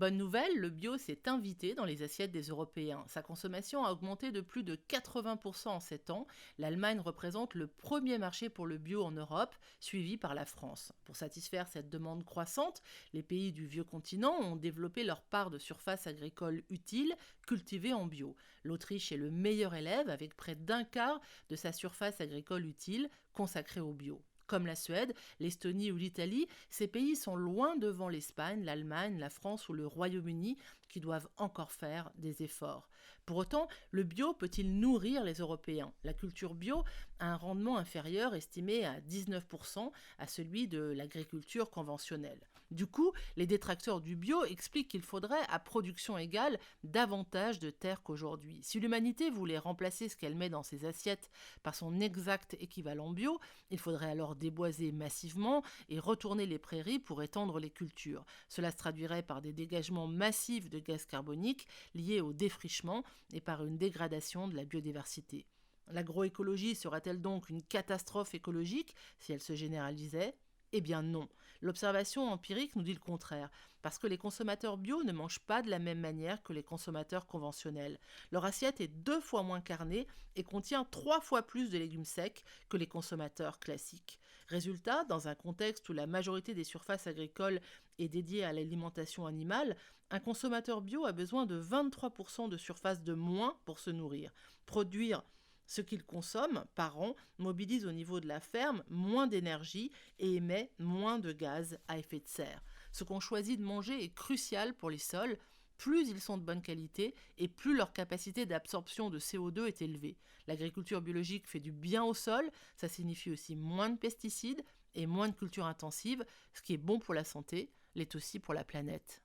Bonne nouvelle, le bio s'est invité dans les assiettes des Européens. Sa consommation a augmenté de plus de 80% en 7 ans. L'Allemagne représente le premier marché pour le bio en Europe, suivi par la France. Pour satisfaire cette demande croissante, les pays du vieux continent ont développé leur part de surface agricole utile cultivée en bio. L'Autriche est le meilleur élève avec près d'un quart de sa surface agricole utile consacrée au bio. Comme la Suède, l'Estonie ou l'Italie, ces pays sont loin devant l'Espagne, l'Allemagne, la France ou le Royaume-Uni qui doivent encore faire des efforts. Pour autant, le bio peut-il nourrir les Européens? La culture bio a un rendement inférieur estimé à 19% à celui de l'agriculture conventionnelle. Du coup, les détracteurs du bio expliquent qu'il faudrait, à production égale, davantage de terres qu'aujourd'hui. Si l'humanité voulait remplacer ce qu'elle met dans ses assiettes par son exact équivalent bio, il faudrait alors déboiser massivement et retourner les prairies pour étendre les cultures. Cela se traduirait par des dégagements massifs de gaz carbonique liés au défrichement et par une dégradation de la biodiversité. L'agroécologie serait-elle donc une catastrophe écologique si elle se généralisait? Eh bien non. L'observation empirique nous dit le contraire, parce que les consommateurs bio ne mangent pas de la même manière que les consommateurs conventionnels. Leur assiette est 2 fois moins carnée et contient 3 fois plus de légumes secs que les consommateurs classiques. Résultat, dans un contexte où la majorité des surfaces agricoles est dédiée à l'alimentation animale, un consommateur bio a besoin de 23% de surface de moins pour se nourrir. Produire ce qu'il consomme par an mobilise au niveau de la ferme moins d'énergie et émet moins de gaz à effet de serre. Ce qu'on choisit de manger est crucial pour les sols. Plus ils sont de bonne qualité et plus leur capacité d'absorption de CO2 est élevée. L'agriculture biologique fait du bien au sol, ça signifie aussi moins de pesticides et moins de cultures intensives, ce qui est bon pour la santé, l'est aussi pour la planète.